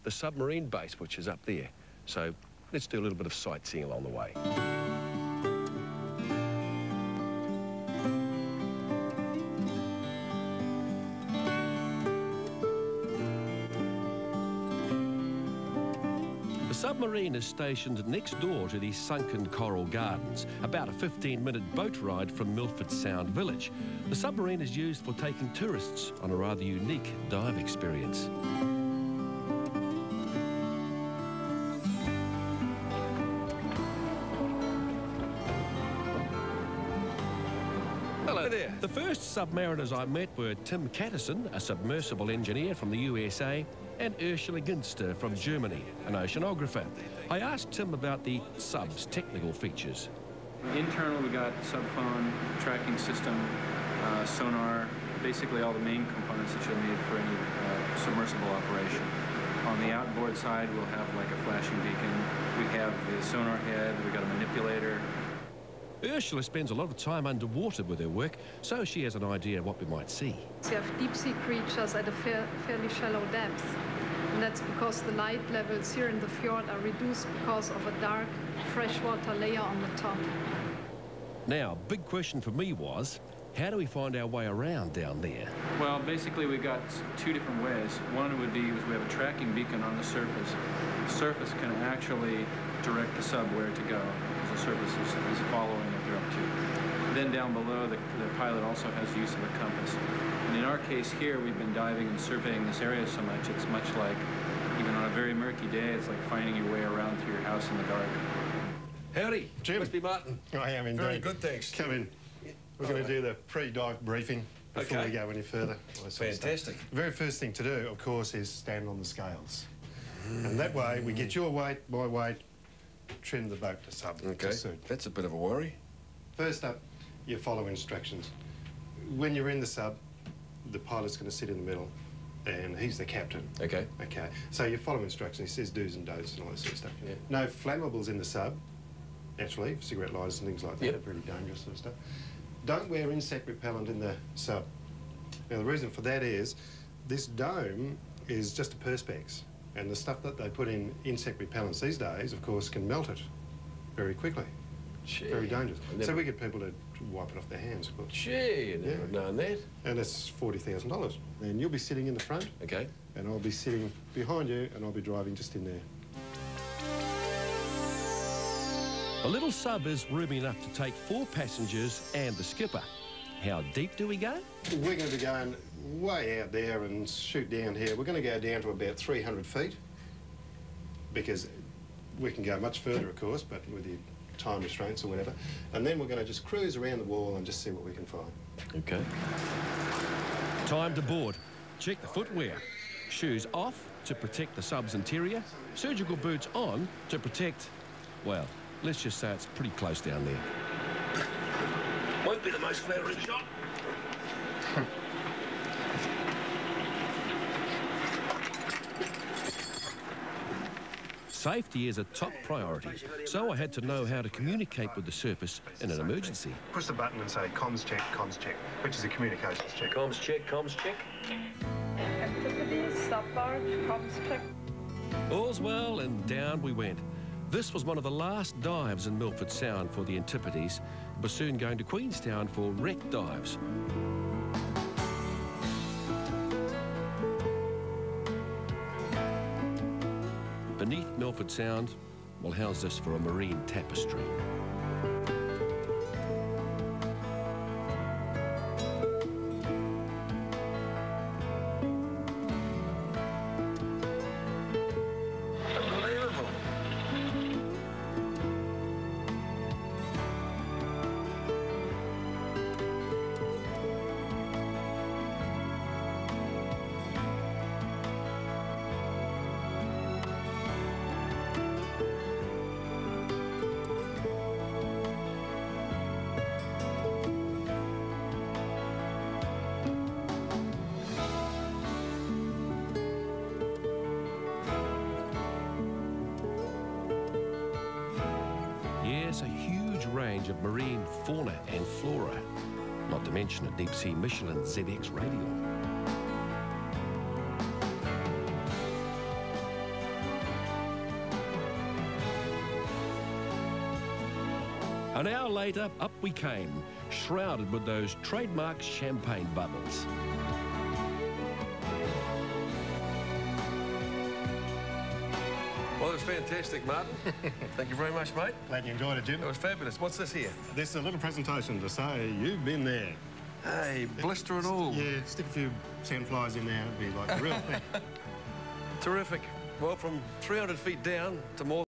the submarine base, which is up there. So let's do a little bit of sightseeing along the way. The submarine is stationed next door to the sunken coral gardens, about a 15-minute boat ride from Milford Sound village. The submarine is used for taking tourists on a rather unique dive experience. Hello there. The first submariners I met were Tim Catterson, a submersible engineer from the USA, and Ursula Ginster from Germany, an oceanographer. I asked Tim about the sub's technical features. Internal, we got subphone, tracking system, sonar, basically all the main components that you'll need for any submersible operation. On the outboard side, we'll have like a flashing beacon. We have the sonar head, we've got a manipulator. Ursula spends a lot of time underwater with her work, so she has an idea of what we might see. You have deep-sea creatures at a fairly shallow depth, and that's because the light levels here in the fjord are reduced because of a dark freshwater layer on the top. Now, big question for me was, how do we find our way around down there? Well, basically we've got two different ways. One would be we have a tracking beacon on the surface. The surface can actually direct the sub where to go, because the surface is following what they're up to. Then down below, the pilot also has use of a compass. And in our case here, we've been diving and surveying this area so much, it's much like, even on a very murky day, it's like finding your way around through your house in the dark. Howdy, Jim. Must be Martin. I am indeed. Very good, thanks. Come in. We're going to do the pre-dive briefing before we go any further. Fantastic. The very first thing to do, of course, is stand on the scales. And that way, we get your weight, my weight, trim the boat to sub. Okay, that's a bit of a worry. First up, you follow instructions. When you're in the sub, the pilot's going to sit in the middle, and he's the captain. Okay. Okay, so you follow instructions. He says do's and don'ts and all that sort of stuff. Yeah. No flammables in the sub, naturally, cigarette lighters and things like that. Yep. Really dangerous sort of stuff. Don't wear insect repellent in the sub. Now, the reason for that is this dome is just a perspex, and the stuff that they put in insect repellents these days, of course, can melt it very quickly. Gee, very dangerous. So we get people to wipe it off their hands, of course. Gee, you never have known that. And it's $40,000. And you'll be sitting in the front. Okay. And I'll be sitting behind you, and I'll be driving just in there. The little sub is roomy enough to take 4 passengers and the skipper. How deep do we go? We're going to be going way out there and shoot down here. We're going to go down to about 300 feet, because we can go much further, of course, but with the time restraints or whatever. And then we're going to just cruise around the wall and just see what we can find. Okay. Time to board. Check the footwear. Shoes off to protect the sub's interior. Surgical boots on to protect, well, let's just say it's pretty close down there. Won't be the most flattering shot. Safety is a top priority, so I had to know how to communicate with the surface in an emergency. Push the button and say comms check, which is a communications check. Comms check, comms check. Antipodies, stop barge, comms check. All's well, and down we went. This was one of the last dives in Milford Sound for the Antipodies. We're soon going to Queenstown for wreck dives. Beneath Milford Sound, we'll house this for a marine tapestry. Yes, a huge range of marine fauna and flora, not to mention a deep-sea Michelin ZX radial. An hour later, up we came, shrouded with those trademark champagne bubbles. Well, it was fantastic, Martin. Thank you very much, mate. Glad you enjoyed it, Jim. It was fabulous. What's this here? This is a little presentation to say you've been there. Hey, blister and all. Yeah, stick a few sandflies in there, it'd be like a real thing. Terrific. Well, from 300 feet down to more